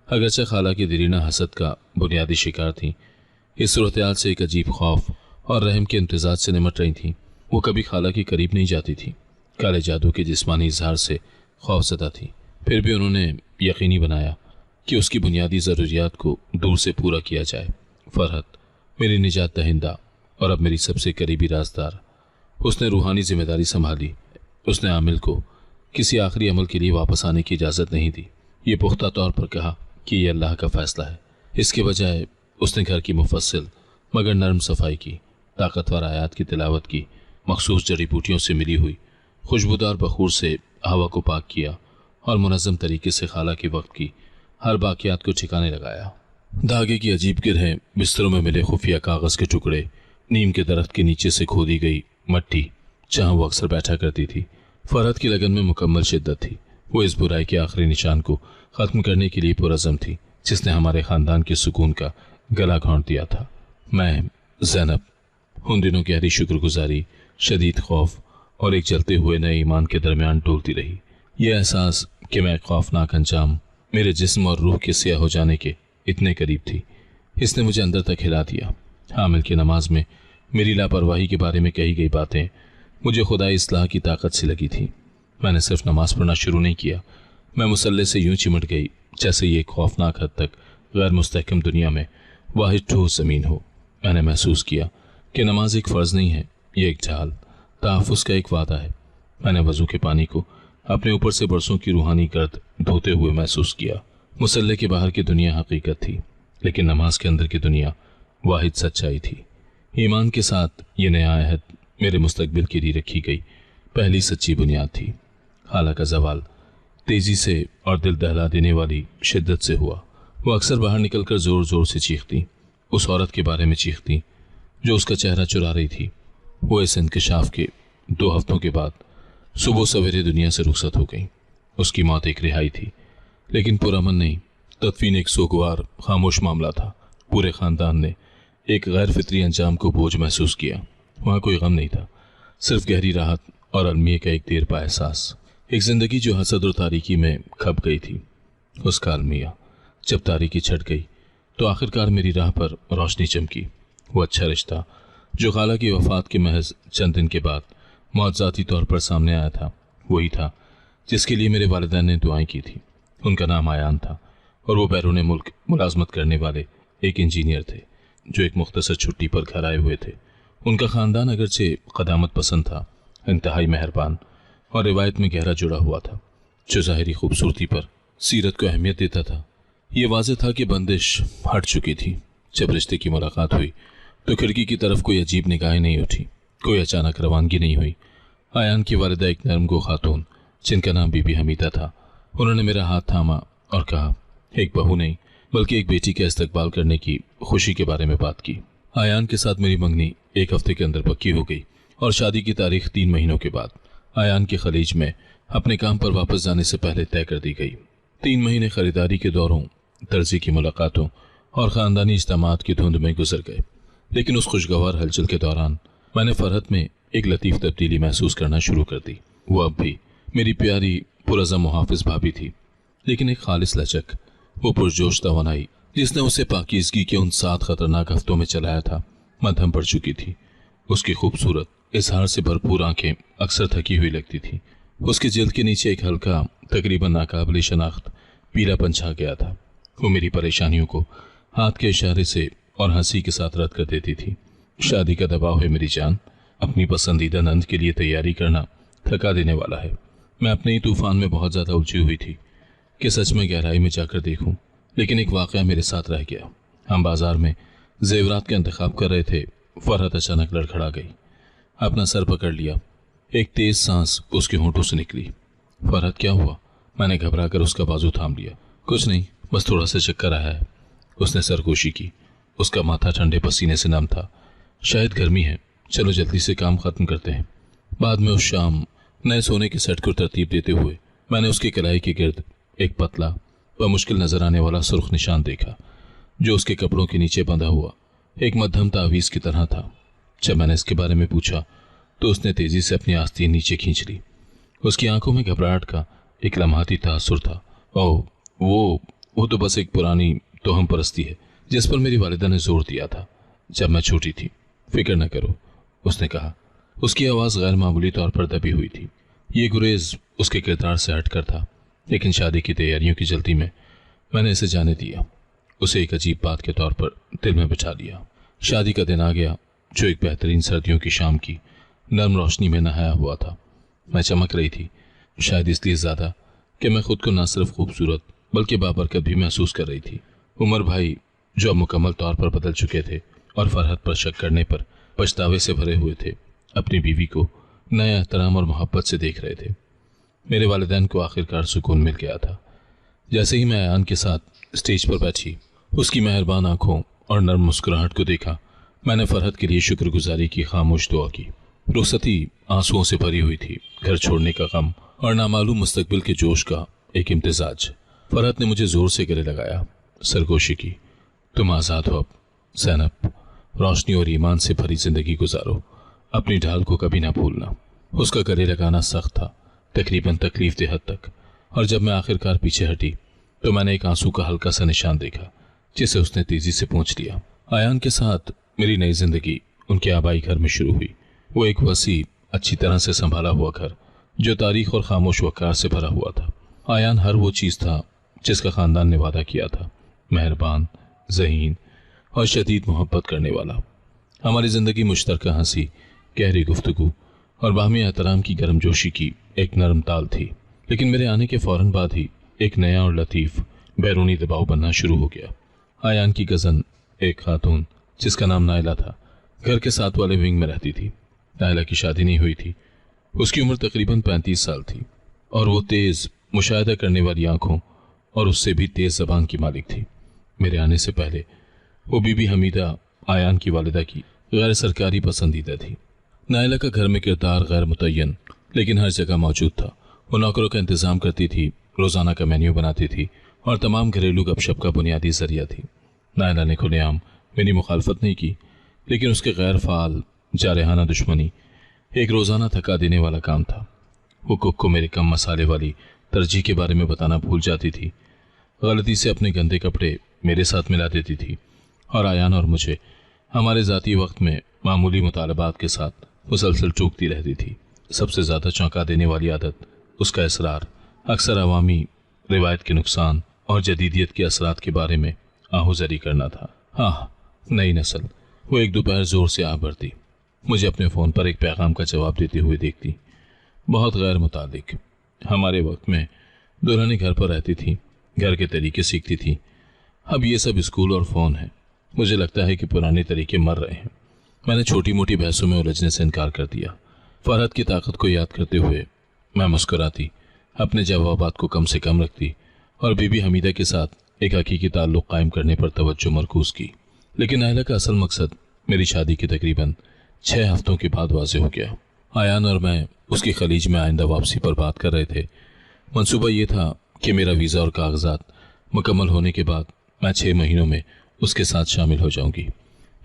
अगरचे खाला की दरीना हसद का बुनियादी शिकार थी, इस सूरत से एक अजीब खौफ और रहम के इम्तिजाज से निमट रही थी। वो कभी खाला के करीब नहीं जाती थी। काले जादू के जिस्मानी इजहार से खौफज़दा थी। फिर भी उन्होंने यकीनी बनाया कि उसकी बुनियादी ज़रूरियात को दूर से पूरा किया जाए। फरहत मेरी निजात दहिंदा और अब मेरी सबसे करीबी राजदार, उसने रूहानी जिम्मेदारी संभाली। उसने आमिल को किसी आखिरी अमल के लिए वापस आने की इजाज़त नहीं दी। ये पुख्ता तौर पर कहा कि यह अल्लाह का फ़ैसला है। इसके बजाय उसने घर की मुफस्सिल मगर नरम सफाई की, ताकतवर आयात की तिलावत की, मखसूस जड़ी बूटियों से मिली हुई खुशबूदार बखूर से हवा को पाक किया और मुनज़्ज़म तरीके से खाला के वक्त की हर बाक़ियात को ठिकाने लगाया। धागे की अजीब गिरहें, बिस्तरों में मिले खुफिया कागज़ के टुकड़े, नीम के दरख्त के नीचे से खोदी गई मट्टी जहाँ वो अक्सर बैठा करती थी। फरहत की लगन में मुकम्मल शिद्दत थी। वो इस बुराई के आखिरी निशान को ख़त्म करने के लिए पुरज़म थी जिसने हमारे ख़ानदान के सुकून का गला घोंट दिया था। मैं ज़ैनब उन दिनों गहरी शुक्रगुजारी, शदीद खौफ और एक जलते हुए नए ईमान के दरमियान डोलती रही। यह एहसास कि मैं एक खौफनाक अंजाम मेरे जिस्म और रूह के स्याह हो जाने के इतने करीब थी, इसने मुझे अंदर तक हिला दिया। हामिल की नमाज में मेरी लापरवाही के बारे में कही गई बातें मुझे खुदाई इस्लाह की ताकत से लगी थी। मैंने सिर्फ नमाज पढ़ना शुरू नहीं किया, मैं मुसल्ले से यूं चिमट गई जैसे ये एक खौफनाक हद तक गैर मुस्तहकम दुनिया में वाहिद ठोस ज़मीन हो। मैंने महसूस किया कि नमाज एक फ़र्ज़ नहीं है, ये एक ढाल, तहफ़्फ़ुज़ का एक वादा है। मैंने वज़ू के पानी को अपने ऊपर से बरसों की रूहानी गर्द धोते हुए महसूस किया। मुसल्ले के बाहर की दुनिया हकीकत थी, लेकिन नमाज के अंदर की दुनिया वाहिद सच्चाई थी। ईमान के साथ ये नया अहद मेरे मुस्तकबिल के लिए रखी गई पहली सच्ची बुनियाद थी। खाला का ज़वाल तेज़ी से और दिल दहला देने वाली शिद्दत से हुआ। वो अक्सर बाहर निकलकर ज़ोर ज़ोर से चीखती, उस औरत के बारे में चीखती जो उसका चेहरा चुरा रही थी। वो इस इंकशाफ के 2 हफ्तों के बाद सुबह सवेरे दुनिया से रुखसत हो गई। उसकी मौत एक रिहाई थी, लेकिन पुरअमन नहीं। तदफीन एक सोगवार खामोश मामला था। पूरे ख़ानदान ने एक गैर फितरी अंजाम को बोझ महसूस किया। वहाँ कोई गम नहीं था, सिर्फ गहरी राहत और अलमिये का एक देर पा एहसास। एक ज़िंदगी जो हसद और तारीकी में खप गई थी, उसका अलमिया। जब तारीकी छट गई तो आखिरकार मेरी राह पर रोशनी चमकी। वो अच्छा रिश्ता जो खाला की वफ़ात के महज चंद दिन के बाद मौज़ाती तौर पर सामने आया था, वही था जिसके लिए मेरे वालिदैन ने दुआएं की थी। उनका नाम आयान था और वो बैरून मुल्क मुलाजमत करने वाले एक इंजीनियर थे जो एक मुख्तसर छुट्टी पर घर आए हुए थे। ان کا خاندان اگرچہ قدامت پسند تھا، انتہائی مہربان اور روایت میں گہرا جڑا ہوا تھا، جو ظاہری خوبصورتی پر سیرت کو اہمیت دیتا تھا۔ یہ واضح تھا کہ بندش ہٹ چکی تھی۔ جب رشتے کی ملاقات ہوئی تو کھڑکی کی طرف کوئی عجیب نگاہیں نہیں اٹھی، کوئی اچانک روانگی نہیں ہوئی۔ آیان کی والدہ ایک نرم گو خاتون جن کا نام بی بی حمیدہ تھا، انہوں نے میرا ہاتھ تھاما اور کہا، ایک بہو نہیں بلکہ ایک بیٹی کا استقبال کرنے کی خوشی کے بارے میں بات کی۔ آیان کے ساتھ میری منگنی 1 ہفتے کے اندر پکی ہو گئی اور شادی کی تاریخ 3 مہینوں کے بعد آیان کے خلیج میں اپنے کام پر واپس جانے سے پہلے طے کر دی گئی۔ 3 مہینے خریداری کے دوروں، درزی کی ملاقاتوں اور خاندانی اجتماعات کی دھند میں گزر گئے، لیکن اس خوشگوار ہلچل کے دوران میں نے فرحت میں ایک لطیف تبدیلی محسوس کرنا شروع کر دی۔ وہ اب بھی میری پیاری پرعزم محافظ بھابھی تھی، لیکن ایک خالص لچک، وہ پرجوش توانائی جس نے اسے پاکیزگی کے ان 7 خطرناک ہفتوں میں چلایا تھا، مدھم پڑ چکی تھی۔ اس کی خوبصورت اظہار سے بھرپور آنکھیں اکثر تھکی ہوئی لگتی تھیں۔ اس کی جلد کے نیچے ایک ہلکا، تقریباً ناقابل شناخت پیلا پن چھا گیا تھا۔ وہ میری پریشانیوں کو ہاتھ کے اشارے سے اور ہنسی کے ساتھ رد کر دیتی تھی۔ شادی کا دباؤ ہے میری جان، اپنی پسندیدہ نند کے لیے تیاری کرنا تھکا دینے والا ہے۔ میں اپنے ہی طوفان میں بہت زیادہ الجھی ہوئی تھی کہ سچ میں گہرائی میں جا کر دیکھوں، لیکن ایک واقعہ میرے ساتھ رہ گیا۔ ہم بازار میں زیورات کا انتخاب کر رہے تھے، فرحت اچانک لڑکھڑا گئی، اپنا سر پکڑ لیا، ایک تیز سانس اس کے ہونٹوں سے نکلی۔ فرحت کیا ہوا؟ میں نے گھبرا کر اس کا بازو تھام لیا۔ کچھ نہیں، بس تھوڑا سا چکر آیا ہے۔ اس نے سرگوشی کی، اس کا ماتھا ٹھنڈے پسینے سے نم تھا۔ شاید گرمی ہے، چلو جلدی سے کام ختم کرتے ہیں۔ بعد میں اس شام نئے سونے کے سیٹ کو ترتیب دیتے ہوئے میں نے اس کی کلائی کے گرد ایک پتلا بمشکل نظر آنے والا سرخ نشان دیکھا، جو اس کے کپڑوں کے نیچے بندھا ہوا ایک مدھم تعویذ کی طرح تھا۔ جب میں نے اس کے بارے میں پوچھا تو اس نے تیزی سے اپنی آستین نیچے کھینچ لی۔ اس کی آنکھوں میں گھبراہٹ کا ایک لمحاتی تاثر تھا۔ اوہ، وہ تو بس ایک پرانی توہم پرستی ہے جس پر میری والدہ نے زور دیا تھا جب میں چھوٹی تھی۔ فکر نہ کرو، اس نے کہا۔ اس کی آواز غیر معمولی طور پر دبی ہوئی تھی۔ یہ گریز اس کے کردار سے ہٹ کر تھا، لیکن شادی کی تیاریوں کی جلدی میں نے اسے جانے دیا، اسے ایک عجیب بات کے طور پر دل میں بچھا لیا۔ شادی کا دن آ گیا، جو ایک بہترین سردیوں کی شام کی نرم روشنی میں نہایا ہوا تھا۔ میں چمک رہی تھی، شاید اس لیے زیادہ کہ میں خود کو نہ صرف خوبصورت بلکہ بابرکت بھی محسوس کر رہی تھی۔ عمر بھائی، جو اب مکمل طور پر بدل چکے تھے اور فرحت پر شک کرنے پر پچھتاوے سے بھرے ہوئے تھے، اپنی بیوی کو نئے احترام اور محبت سے دیکھ رہے تھے۔ میرے والدین کو آخرکار سکون مل گیا تھا۔ جیسے ہی میں ایان کے ساتھ اسٹیج پر بیٹھی، اس کی مہربان آنکھوں اور نرم مسکراہٹ کو دیکھا، میں نے فرحت کے لیے شکر گزاری کی خاموش دعا کی۔ رخصتی آنسوؤں سے بھری ہوئی تھی، گھر چھوڑنے کا غم اور نامعلوم مستقبل کے جوش کا ایک امتزاج۔ فرحت نے مجھے زور سے گلے لگایا، سرگوشی کی۔ تم آزاد ہو اب زینب، روشنی اور ایمان سے بھری زندگی گزارو، اپنی ڈھال کو کبھی نہ بھولنا۔ اس کا گلے لگانا سخت تھا، تقریباً تکلیف دہ حد تک، اور جب میں آخرکار پیچھے ہٹی تو میں نے ایک آنسو کا ہلکا سا نشان دیکھا جسے اس نے تیزی سے پونچھ لیا۔ آیان کے ساتھ میری نئی زندگی ان کے آبائی گھر میں شروع ہوئی۔ وہ ایک وسیع، اچھی طرح سے سنبھالا ہوا گھر جو تاریخ اور خاموش وقار سے بھرا ہوا تھا۔ آیان ہر وہ چیز تھا جس کا خاندان نے وعدہ کیا تھا، مہربان، ذہین اور شدید محبت کرنے والا۔ ہماری زندگی مشترکہ ہنسی، گہری گفتگو اور باہمی احترام کی گرمجوشی کی ایک نرم تال تھی، لیکن میرے آنے کے فوراً بعد ہی ایک نیا اور لطیف بیرونی دباؤ بننا شروع ہو گیا۔ آیان کی کزن، ایک خاتون جس کا نام نائلہ تھا، گھر کے ساتھ والے ونگ میں رہتی تھی۔ نائلہ کی شادی نہیں ہوئی تھی، اس کی عمر تقریباً 35 سال تھی، اور وہ تیز مشاہدہ کرنے والی آنکھوں اور اس سے بھی تیز زبان کی مالک تھی۔ میرے آنے سے پہلے وہ بی بی حمیدہ، آیان کی والدہ کی غیر سرکاری پسندیدہ تھی۔ نائلہ کا گھر میں کردار غیر متعین لیکن ہر جگہ موجود تھا۔ وہ نوکروں کا انتظام کرتی تھی، روزانہ کا مینیو بناتی تھی اور تمام گھریلو گپ شپ کا بنیادی ذریعہ تھی۔ نائلہ نے کھلے عام میری مخالفت نہیں کی، لیکن اس کے غیر فعال جارحانہ دشمنی ایک روزانہ تھکا دینے والا کام تھا۔ وہ کک کو میرے کم مسالے والی ترجیح کے بارے میں بتانا بھول جاتی تھی، غلطی سے اپنے گندے کپڑے میرے ساتھ ملا دیتی تھی، اور آیان اور مجھے ہمارے ذاتی وقت میں معمولی مطالبات کے ساتھ مسلسل ٹوکتی رہتی تھی۔ سب سے زیادہ چونکا دینے والی عادت اس کا اصرار اکثر عوامی روایت کے نقصان اور جدیدیت کے اثرات کے بارے میں آہوزری کرنا تھا۔ ہاں، نئی نسل، وہ ایک دوپہر زور سے آ بھرتی، मुझे अपने फ़ोन पर एक पैगाम का जवाब देते हुए देखती। बहुत गैर मुतालिक। हमारे वक्त में दुल्हनें घर पर रहती थी, घर के तरीके सीखती थी। अब ये सब स्कूल और फ़ोन है। मुझे लगता है कि पुराने तरीके मर रहे हैं। मैंने छोटी मोटी बहसों में उलझने से इनकार कर दिया। फरहत की ताकत को याद करते हुए मैं मुस्कुराती, अपने जवाबात को कम से कम रखती और बीबी हमीदा के साथ एक हकीकी ताल्लुक़ कायम करने पर तवज्जो मरकूज़ की। लेकिन नायला का असल मकसद मेरी शादी के तकरीबन 6 हफ्तों के बाद वाज़ेह हो गया। आयान और मैं उसकी खलीज में आइंदा वापसी पर बात कर रहे थे। मंसूबा ये था कि मेरा वीज़ा और कागजात मुकम्मल होने के बाद मैं 6 महीनों में उसके साथ शामिल हो जाऊंगी।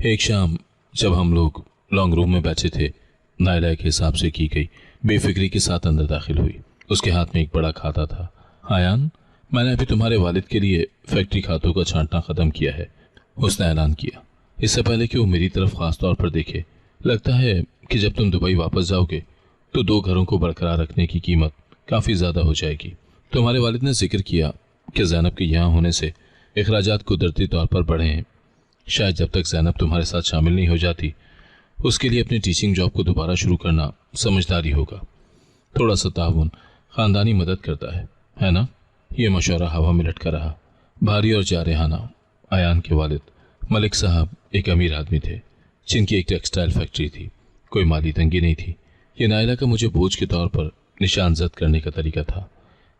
एक शाम जब हम लोग लॉन्ग रूम में बैठे थे, नायला के हिसाब से की गई बेफिक्री के साथ अंदर दाखिल हुई। उसके हाथ में एक बड़ा खाता था। आयान, मैंने अभी तुम्हारे वालिद के लिए फैक्ट्री खातों का छांटना ख़त्म किया है, उसने ऐलान किया। इससे पहले कि वो मेरी तरफ ख़ास तौर पर देखे, लगता है कि जब तुम दुबई वापस जाओगे तो 2 घरों को बरकरार रखने की कीमत काफ़ी ज़्यादा हो जाएगी। तुम्हारे वालिद ने जिक्र किया कि ज़ैनब के यहाँ होने से अखराजात कुदरती तौर पर बढ़े हैं। शायद जब तक ज़ैनब तुम्हारे साथ शामिल नहीं हो जाती, उसके लिए अपनी टीचिंग जॉब को दोबारा शुरू करना समझदारी होगा। थोड़ा सा ताउन ख़ानदानी मदद करता है ना? ये मशवरा हवा में लटका रहा। भारी और जारहाना। आयान के वालिद मलिक साहब एक अमीर आदमी थे, जिनकी एक टेक्सटाइल फैक्ट्री थी। कोई माली तंगी नहीं थी। ये नायला का मुझे बोझ के तौर पर निशान जद करने का तरीका था।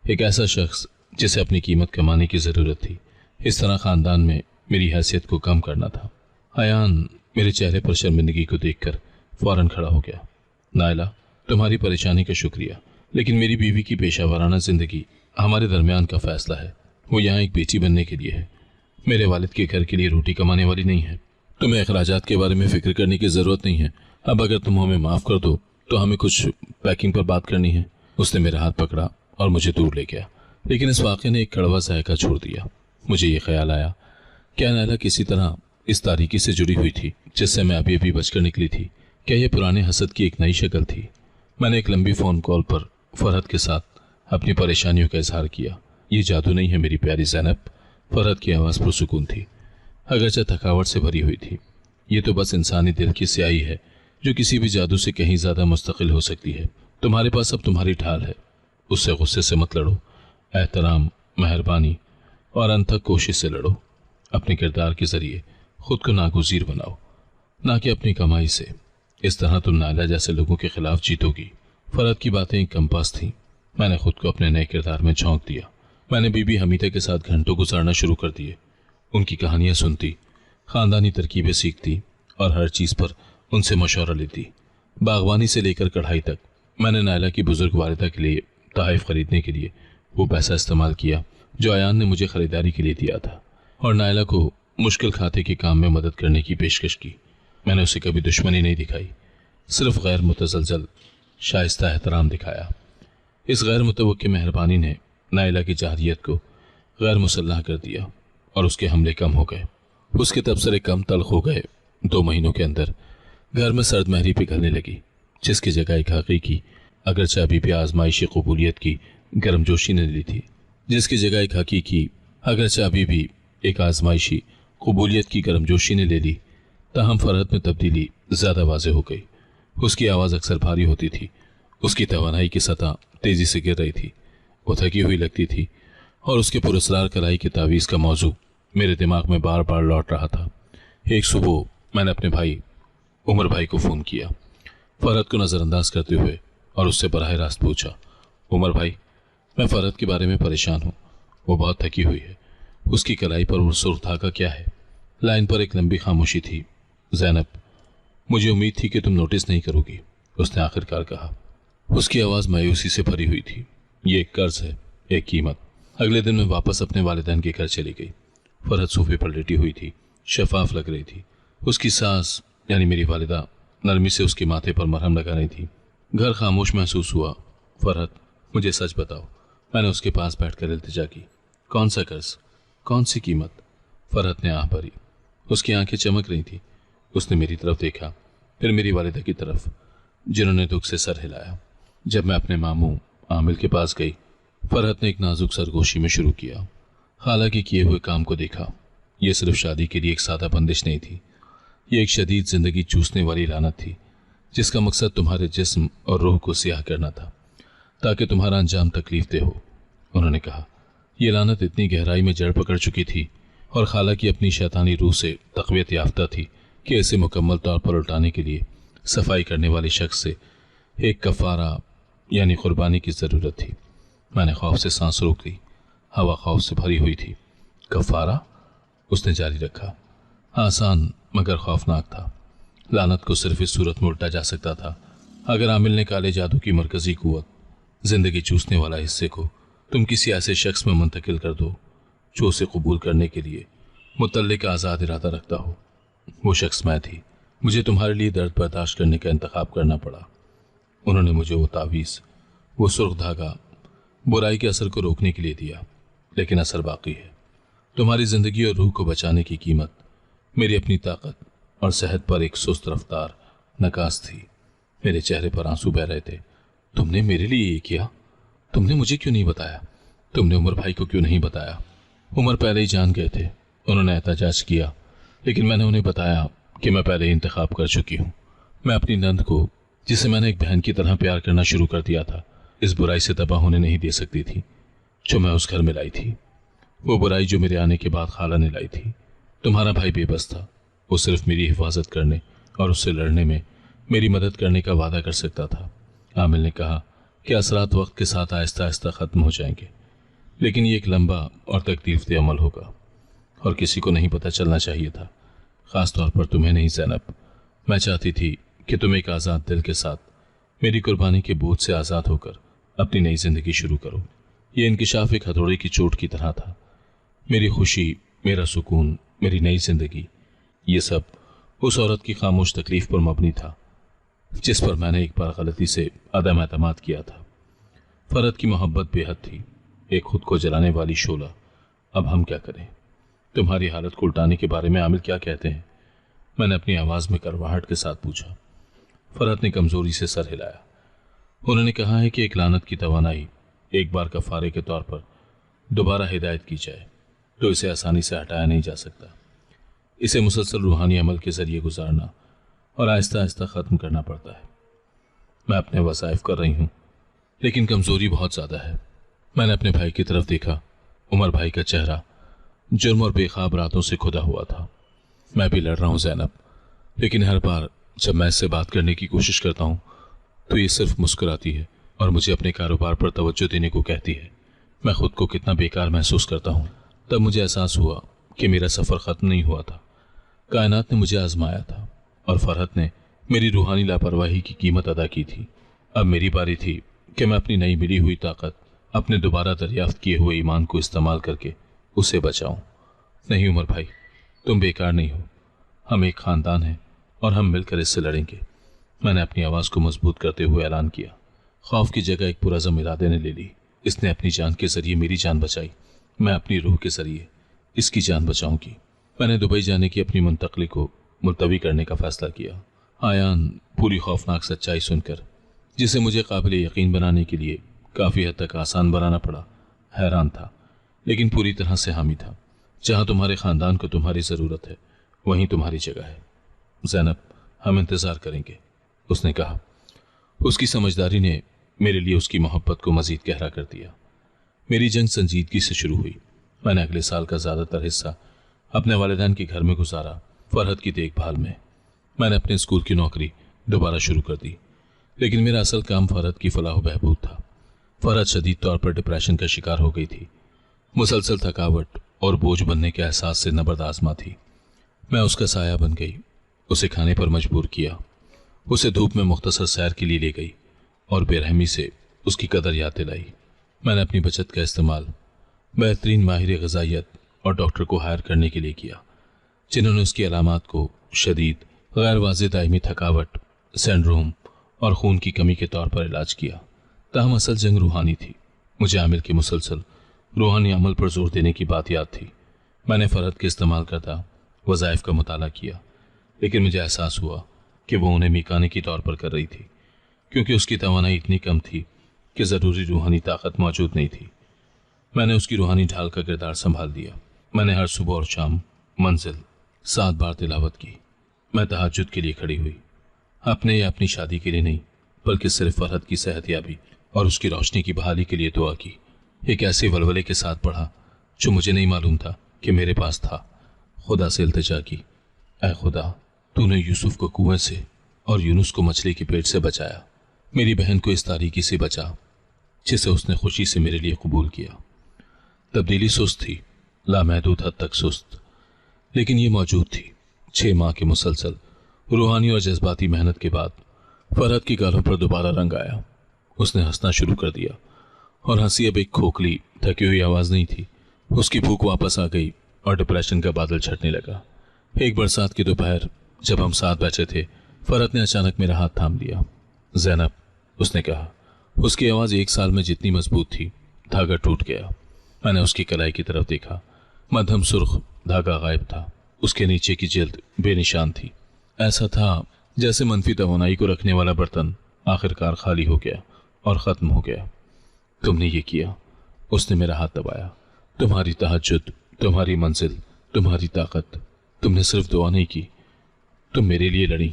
एक ऐसा शख्स जिसे अपनी कीमत कमाने की ज़रूरत थी। इस तरह ख़ानदान में मेरी हैसियत को कम करना था। आयान मेरे चेहरे पर शर्मिंदगी को देखकर फ़ौरन खड़ा हो गया। नायला, तुम्हारी परेशानी का शुक्रिया, लेकिन मेरी बीवी की पेशा वाराना ज़िंदगी हमारे दरमियान का फ़ैसला है। वो यहाँ एक बेटी बनने के लिए है, मेरे वालिद के घर के लिए रोटी कमाने वाली नहीं है। तुम्हें अखराजात के बारे में फ़िक्र करने की ज़रूरत नहीं है। अब अगर तुम हमें माफ़ कर दो तो हमें कुछ पैकिंग पर बात करनी है। उसने मेरा हाथ पकड़ा और मुझे दूर ले गया, लेकिन इस वाक़े ने एक कड़वा जायका छोड़ दिया। मुझे ये ख्याल आया, क्या नायला किसी तरह इस तारीकी से जुड़ी हुई थी जिससे मैं अभी अभी बचकर निकली थी? क्या यह पुराने हसद की एक नई शक्ल थी? मैंने एक लंबी फ़ोन कॉल पर फरहत के साथ अपनी परेशानियों का इजहार किया। ये जादू नहीं है मेरी प्यारी ज़ैनब। फरहत की आवाज़ पुरसुकून थी, अगरचे थकावट से भरी हुई थी। ये तो बस इंसानी दिल की स्याही है जो किसी भी जादू से कहीं ज़्यादा मुस्तकिल हो सकती है। तुम्हारे पास अब तुम्हारी ढाल है, उससे गुस्से से मत लड़ो। एहतराम, मेहरबानी और अनथक कोशिश से लड़ो। अपने किरदार के ज़रिए खुद को नागुज़ीर बनाओ, ना कि अपनी कमाई से। इस तरह तुम नायला जैसे लोगों के खिलाफ जीतोगी। फरहत की बातें एक कंपास थीं। मैंने खुद को अपने नए किरदार में झोंक दिया। मैंने बीबी हमीदा के साथ घंटों गुजारना शुरू कर दिए। उनकी कहानियाँ सुनती, ख़ानदानी तरकीबें सीखती और हर चीज़ पर उनसे मशवरा लेती। बागवानी से लेकर कढ़ाई तक मैंने नायला की बुजुर्ग वालिदा के लिए तोहफ़े खरीदने के लिए वो पैसा इस्तेमाल किया जो आयान ने मुझे ख़रीदारी के लिए दिया था, और नायला को मुश्किल खाते के काम में मदद करने की पेशकश की। मैंने उसे कभी दुश्मनी नहीं दिखाई, सिर्फ गैर मुतज़लज़ल शाइस्ता एहतराम दिखाया। इस गैर मुतवक्की मेहरबानी ने नायला की जाहिरियत को गैर मुसल्लह कर दिया और उसके हमले कम हो गए। उसके तबसरे कम तल्ख हो गए। 2 महीनों के अंदर घर में सर्द महरी पिघलने लगी, जिसकी जगह एक हकीकी, अगरचे अभी भी आजमाइशी कबूलियत की गर्मजोशी ने ली थी। जिसकी जगह एक हकीकी, अगरचे अभी भी एक आजमाइशी कबूलियत की गर्मजोशी ने ले ली। ताहम फरहत में तब्दीली ज़्यादा वाज़ेह हो गई। उसकी आवाज़ अक्सर भारी होती थी। उसकी तवानाई की सतह तेज़ी से गिर रही थी। वो थकी हुई लगती थी और उसके पुरस्रार कलाई की तावीज़ का मौजू मेरे दिमाग में बार बार लौट रहा था। एक सुबह मैंने अपने भाई उमर भाई को फ़ोन किया, फरहत को नज़रअंदाज करते हुए, और उससे बराह रास्त पूछा, उमर भाई, मैं फरहत के बारे में परेशान हूँ। वो बहुत थकी हुई है। उसकी कलाई पर वो सुर्ख धागा क्या है? लाइन पर एक लंबी खामोशी थी। ज़ैनब, मुझे उम्मीद थी कि तुम नोटिस नहीं करोगी, उसने आखिरकार कहा। उसकी आवाज़ मायूसी से भरी हुई थी। ये एक कर्ज है, एक कीमत। अगले दिन मैं वापस अपने वालिदैन के घर चली गई। फरहत सोफे पर लेटी हुई थी, शफाफ लग रही थी। उसकी सास यानी मेरी वालिदा नरमी से उसके माथे पर मरहम लगा रही थी। घर खामोश महसूस हुआ। फरहत, मुझे सच बताओ, मैंने उसके पास बैठकर इल्तिजा की। कौन सा कर्ज, कौन सी कीमत? फरहत ने आह भरी। उसकी आंखें चमक रही थी। उसने मेरी तरफ देखा, फिर मेरी वालिदा की तरफ, जिन्होंने दुख से सर हिलाया। जब मैं अपने मामू आमिल के पास गई, फरहत ने एक नाजुक सरगोशी में शुरू किया। हालांकि किए हुए काम को देखा। यह सिर्फ शादी के लिए एक सादा बंदिश नहीं थी, ये एक शदीद जिंदगी चूसने वाली लानत थी। جس کا مقصد تمہارے جسم اور روح کو سیاہ کرنا تھا تاکہ تمہارا انجام تکلیف دہ ہو۔ انہوں نے کہا، یہ لعنت اتنی گہرائی میں جڑ پکڑ چکی تھی اور خالہ کی اپنی شیطانی روح سے تقویت یافتہ تھی کہ اسے مکمل طور پر الٹانے کے لیے صفائی کرنے والے شخص سے ایک کفارہ یعنی قربانی کی ضرورت تھی۔ میں نے خوف سے سانس روک لی، ہوا خوف سے بھری ہوئی تھی۔ کفارہ؟ اس نے جاری رکھا۔ آسان مگر خوفناک تھا۔ لعنت کو صرف اس صورت میں الٹا جا سکتا تھا اگر عامل نے کالے جادو کی مرکزی قوت، زندگی چوسنے والا حصے کو تم کسی ایسے شخص میں منتقل کر دو جو اسے قبول کرنے کے لیے متعلق آزاد ارادہ رکھتا ہو۔ وہ شخص میں تھی۔ مجھے تمہارے لیے درد برداشت کرنے کا انتخاب کرنا پڑا۔ انہوں نے مجھے وہ تعویذ، وہ سرخ دھاگا، برائی کے اثر کو روکنے کے لیے دیا، لیکن اثر باقی ہے۔ تمہاری زندگی اور روح کو بچانے کی قیمت میری اپنی طاقت اور صحت پر ایک سست رفتار نکاس تھی۔ میرے چہرے پر آنسو بہہ رہے تھے۔ تم نے میرے لیے یہ کیا؟ تم نے مجھے کیوں نہیں بتایا؟ تم نے عمر بھائی کو کیوں نہیں بتایا؟ عمر پہلے ہی جان گئے تھے، انہوں نے احتجاج کیا، لیکن میں نے انہیں بتایا کہ میں پہلے ہی انتخاب کر چکی ہوں۔ میں اپنی نند کو، جسے میں نے ایک بہن کی طرح پیار کرنا شروع کر دیا تھا، اس برائی سے تباہ ہونے نہیں دے سکتی تھی جو میں اس گھر میں لائی تھی، وہ برائی جو میرے آنے کے بعد خالہ نے لائی تھی۔ تمہارا بھائی بے بس تھا، وہ صرف میری حفاظت کرنے اور اس سے لڑنے میں میری مدد کرنے کا وعدہ کر سکتا تھا۔ عامل نے کہا کہ اثرات وقت کے ساتھ آہستہ آہستہ ختم ہو جائیں گے، لیکن یہ ایک لمبا اور تکلیف دہ عمل ہوگا، اور کسی کو نہیں پتہ چلنا چاہیے تھا، خاص طور پر تمہیں نہیں زینب۔ میں چاہتی تھی کہ تم ایک آزاد دل کے ساتھ میری قربانی کے بوجھ سے آزاد ہو کر اپنی نئی زندگی شروع کرو۔ یہ انکشاف ایک ہتھوڑے کی چوٹ کی طرح تھا۔ میری خوشی، میرا سکون، میری نئی زندگی، یہ سب اس عورت کی خاموش تکلیف پر مبنی تھا جس پر میں نے ایک بار غلطی سے عدم اعتماد کیا تھا۔ فرد کی محبت بے حد تھی، ایک خود کو جلانے والی شعلہ۔ اب ہم کیا کریں؟ تمہاری حالت کو الٹانے کے بارے میں عامل کیا کہتے ہیں؟ میں نے اپنی آواز میں کرواہٹ کے ساتھ پوچھا۔ فرد نے کمزوری سے سر ہلایا۔ انہوں نے کہا ہے کہ ایک لعنت کی توانائی ایک بار کفارے کے طور پر دوبارہ ہدایت کی جائے تو اسے آسانی سے ہٹایا نہیں جا سکتا۔ اسے مسلسل روحانی عمل کے ذریعے گزارنا اور آہستہ آہستہ ختم کرنا پڑتا ہے۔ میں اپنے وظائف کر رہی ہوں، لیکن کمزوری بہت زیادہ ہے۔ میں نے اپنے بھائی کی طرف دیکھا۔ عمر بھائی کا چہرہ جرم اور بے خواب راتوں سے کھدا ہوا تھا۔ میں بھی لڑ رہا ہوں زینب، لیکن ہر بار جب میں اس سے بات کرنے کی کوشش کرتا ہوں تو یہ صرف مسکراتی ہے اور مجھے اپنے کاروبار پر توجہ دینے کو کہتی ہے۔ میں خود کو کتنا بیکار محسوس کرتا ہوں۔ تب مجھے احساس ہوا کہ میرا سفر ختم نہیں ہوا تھا۔ کائنات نے مجھے آزمایا تھا اور فرحت نے میری روحانی لاپرواہی کی قیمت ادا کی تھی۔ اب میری باری تھی کہ میں اپنی نئی ملی ہوئی طاقت، اپنے دوبارہ دریافت کیے ہوئے ایمان کو استعمال کر کے اسے بچاؤں۔ نہیں عمر بھائی، تم بیکار نہیں ہو۔ ہم ایک خاندان ہیں اور ہم مل کر اس سے لڑیں گے۔ میں نے اپنی آواز کو مضبوط کرتے ہوئے اعلان کیا۔ خوف کی جگہ ایک پرعزم ارادے نے لے لی۔ اس نے اپنی جان کے ذریعے میری جان بچائی، میں اپنی روح کے ذریعے اس کی جان بچاؤں گی۔ میں نے دبئی جانے کی اپنی منتقلی کو ملتوی کرنے کا فیصلہ کیا۔ آیان پوری خوفناک سچائی سن کر، جسے مجھے قابل یقین بنانے کے لیے کافی حد تک آسان بنانا پڑا، حیران تھا، لیکن پوری طرح سے حامی تھا۔ جہاں تمہارے خاندان کو تمہاری ضرورت ہے، وہیں تمہاری جگہ ہے۔ زینب، ہم انتظار کریں گے، اس نے کہا۔ اس کی سمجھداری نے میرے لیے اس کی محبت کو مزید گہرا کر دیا۔ میری جنگ سنجیدگی سے شروع ہوئی۔ میں نے اگلے سال کا زیادہ تر حصہ اپنے والدین کے گھر میں گزارا، فرحت کی دیکھ بھال میں۔ میں نے اپنے اسکول کی نوکری دوبارہ شروع کر دی، لیکن میرا اصل کام فرحت کی فلاح و بہبود تھا۔ فرحت شدید طور پر ڈپریشن کا شکار ہو گئی تھی، مسلسل تھکاوٹ اور بوجھ بننے کے احساس سے نبرد آزما تھی۔ میں اس کا سایہ بن گئی، اسے کھانے پر مجبور کیا، اسے دھوپ میں مختصر سیر کے لیے لے گئی اور بے رحمی سے اس کی قدر یاد دلائی۔ میں نے اپنی بچت کا استعمال بہترین ماہر غذائیت اور ڈاکٹر کو ہائر کرنے کے لیے کیا، جنہوں نے اس کی علامات کو شدید غیر واضح دائمی تھکاوٹ سنڈروم اور خون کی کمی کے طور پر علاج کیا۔ تاہم اصل جنگ روحانی تھی۔ مجھے عامل کے مسلسل روحانی عمل پر زور دینے کی بات یاد تھی۔ میں نے فرحت کے استعمال کردہ وظائف کا مطالعہ کیا، لیکن مجھے احساس ہوا کہ وہ انہیں میکانیکی طور پر کر رہی تھی، کیونکہ اس کی توانائی اتنی کم تھی کہ ضروری روحانی طاقت موجود نہیں تھی۔ میں نے اس کی روحانی ڈھال کا کردار سنبھال دیا۔ میں نے ہر صبح اور شام منزل 7 بار تلاوت کی۔ میں تہجد کے لیے کھڑی ہوئی، اپنے یا اپنی شادی کے لیے نہیں بلکہ صرف فرحت کی صحت یابی اور اس کی روشنی کی بحالی کے لیے دعا کی۔ ایک ایسے ولولے کے ساتھ پڑھا جو مجھے نہیں معلوم تھا کہ میرے پاس تھا۔ خدا سے التجا کی، اے خدا، تو نے یوسف کو کنویں سے اور یونس کو مچھلی کے پیٹ سے بچایا، میری بہن کو اس تاریکی سے بچا جسے اس نے خوشی سے میرے لیے قبول کیا۔ تبدیلی سست تھی، لامحدود حد تک سست، لیکن یہ موجود تھی۔ 6 ماہ کے مسلسل روحانی اور جذباتی محنت کے بعد فرحت کی گالوں پر دوبارہ رنگ آیا۔ اس نے ہنسنا شروع کر دیا، اور ہنسی اب ایک کھوکھلی تھکی ہوئی آواز نہیں تھی۔ اس کی بھوک واپس آ گئی اور ڈپریشن کا بادل چھٹنے لگا۔ ایک برسات کی دوپہر جب ہم ساتھ بیٹھے تھے، فرحت نے اچانک میرا ہاتھ تھام لیا۔ زینب، اس نے کہا۔ اس کی آواز 1 سال میں جتنی مضبوط تھی، دھاگا ٹوٹ گیا۔ میں نے اس کی کلائی کی طرف دیکھا، مدھم سرخ دھاگا غائب تھا، اس کے نیچے کی جلد بے نشان تھی۔ ایسا تھا جیسے منفی توانائی کو رکھنے والا برتن آخرکار خالی ہو گیا اور ختم ہو گیا۔ تم نے یہ کیا، اس نے میرا ہاتھ دبایا۔ تمہاری تہجد، تمہاری منزل، تمہاری طاقت، تم نے صرف دعا نہیں کی، تم میرے لیے لڑی۔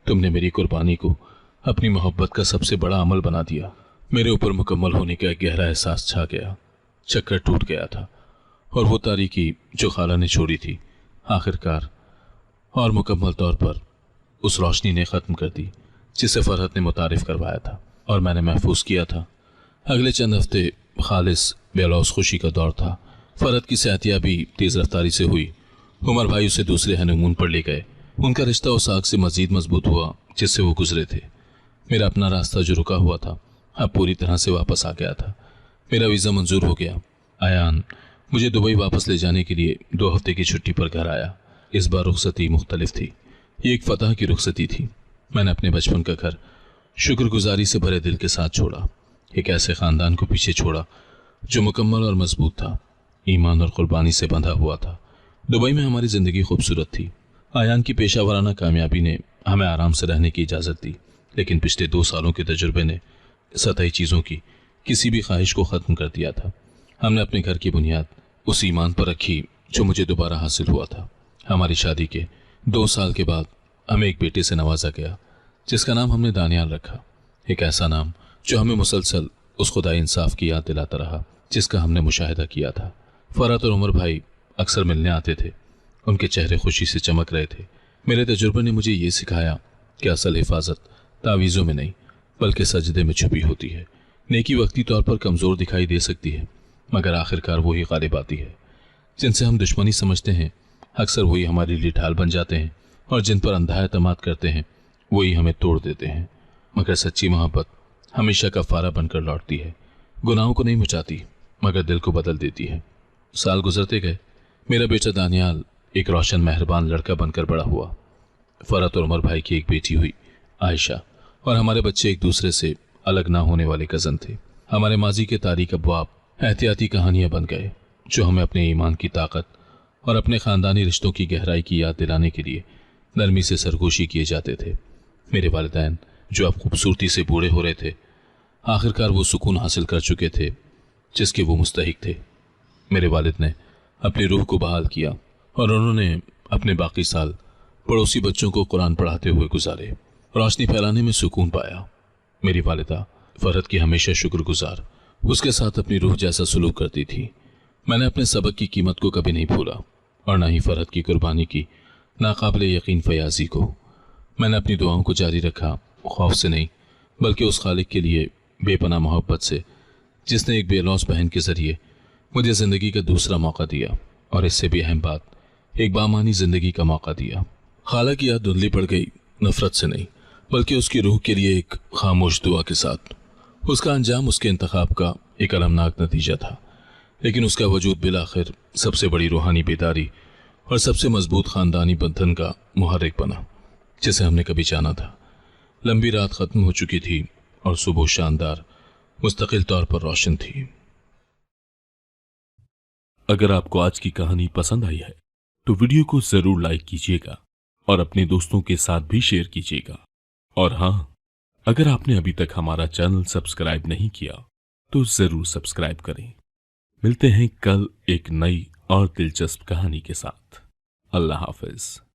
تم نے میری قربانی کو اپنی محبت کا سب سے بڑا عمل بنا دیا۔ میرے اوپر مکمل ہونے کا ایک گہرا احساس چھا گیا، چکر ٹوٹ گیا تھا، اور وہ تاریکی جو خالہ نے چھوڑی تھی آخرکار اور مکمل طور پر اس روشنی نے ختم کر دی جسے فرحت نے متعارف کروایا تھا اور میں نے محفوظ کیا تھا۔ اگلے چند ہفتے خالص بے لوث خوشی کا دور تھا۔ فرحت کی صحتیابی تیز رفتاری سے ہوئی۔ عمر بھائی اسے دوسرے ہنیمون پر لے گئے۔ ان کا رشتہ اس آگ سے مزید مضبوط ہوا جس سے وہ گزرے تھے۔ میرا اپنا راستہ جو رکا ہوا تھا اب پوری طرح سے واپس آ گیا تھا۔ میرا ویزا منظور ہو گیا۔ ایان مجھے دبئی واپس لے جانے کے لیے 2 ہفتے کی چھٹی پر گھر آیا۔ اس بار رخصتی مختلف تھی۔ یہ ایک فتح کی رخصتی تھی۔ میں نے اپنے بچپن کا گھر شکر گزاری سے بھرے دل کے ساتھ چھوڑا، ایک ایسے خاندان کو پیچھے چھوڑا جو مکمل اور مضبوط تھا، ایمان اور قربانی سے بندھا ہوا تھا۔ دبئی میں ہماری زندگی خوبصورت تھی۔ ایان کی پیشہ ورانہ کامیابی نے ہمیں آرام سے رہنے کی اجازت دی، لیکن پچھلے 2 سالوں کے تجربے نے سطحی چیزوں کی کسی بھی خواہش کو ختم کر دیا تھا۔ ہم نے اپنے گھر کی بنیاد اس ایمان پر رکھی جو مجھے دوبارہ حاصل ہوا تھا۔ ہماری شادی کے 2 سال کے بعد ہمیں ایک بیٹے سے نوازا گیا جس کا نام ہم نے دانیال رکھا، ایک ایسا نام جو ہمیں مسلسل اس خدائے انصاف کی یاد دلاتا رہا جس کا ہم نے مشاہدہ کیا تھا۔ فرحت اور عمر بھائی اکثر ملنے آتے تھے، ان کے چہرے خوشی سے چمک رہے تھے۔ میرے تجربے نے مجھے یہ سکھایا کہ اصل حفاظت تعویذوں میں نہیں بلکہ سجدے میں چھپی ہوتی ہے۔ نیکی وقتی طور پر کمزور دکھائی دے سکتی ہے، مگر آخرکار وہی غالب آتی ہے۔ جن سے ہم دشمنی سمجھتے ہیں اکثر وہی ہمارے لیے ڈھال بن جاتے ہیں، اور جن پر اندھا اعتماد کرتے ہیں وہی ہمیں توڑ دیتے ہیں۔ مگر سچی محبت ہمیشہ کفارہ بن کر لوٹتی ہے، گناہوں کو نہیں مٹاتی مگر دل کو بدل دیتی ہے۔ سال گزرتے گئے، میرا بیٹا دانیال ایک روشن مہربان لڑکا بن کر بڑا ہوا۔ فرحت اور عمر بھائی کی ایک بیٹی ہوئی عائشہ، اور ہمارے بچے ایک دوسرے سے الگ نہ ہونے والے کزن تھے۔ ہمارے ماضی کے تاریک ابواب احتیاطی کہانیاں بن گئے جو ہمیں اپنے ایمان کی طاقت اور اپنے خاندانی رشتوں کی گہرائی کی یاد دلانے کے لیے نرمی سے سرگوشی کیے جاتے تھے۔ میرے والدین جو اب خوبصورتی سے بوڑھے ہو رہے تھے، آخرکار وہ سکون حاصل کر چکے تھے جس کے وہ مستحق تھے۔ میرے والد نے اپنی روح کو بحال کیا اور انہوں نے اپنے باقی سال پڑوسی بچوں کو قرآن پڑھاتے ہوئے گزارے، روشنی پھیلانے میں سکون پایا۔ میری والدہ فرحت کی ہمیشہ شکر گزار، اس کے ساتھ اپنی روح جیسا سلوک کرتی تھی۔ میں نے اپنے سبق کی قیمت کو کبھی نہیں بھولا، اور نہ ہی فرحت کی قربانی کی ناقابل یقین فیاضی کو۔ میں نے اپنی دعاؤں کو جاری رکھا، خوف سے نہیں بلکہ اس خالق کے لیے بے پناہ محبت سے جس نے ایک بے لوث بہن کے ذریعے مجھے زندگی کا دوسرا موقع دیا، اور اس سے بھی اہم بات، ایک بامانی زندگی کا موقع دیا۔ خالہ کی یاد دھندلی پڑ گئی، نفرت سے نہیں بلکہ اس کی روح کے لیے ایک خاموش دعا کے ساتھ۔ اس کا انجام اس کے انتخاب کا ایک المناک نتیجہ تھا، لیکن اس کا وجود بالآخر سب سے بڑی روحانی بیداری اور سب سے مضبوط خاندانی بندھن کا محرک بنا جسے ہم نے کبھی جانا تھا۔ لمبی رات ختم ہو چکی تھی اور صبح شاندار مستقل طور پر روشن تھی۔ اگر آپ کو آج کی کہانی پسند آئی ہے تو ویڈیو کو ضرور لائک کیجیے گا اور اپنے دوستوں کے ساتھ بھی شیئر کیجیے گا، اور ہاں، اگر آپ نے ابھی تک ہمارا چینل سبسکرائب نہیں کیا تو ضرور سبسکرائب کریں۔ ملتے ہیں کل ایک نئی اور دلچسپ کہانی کے ساتھ۔ اللہ حافظ۔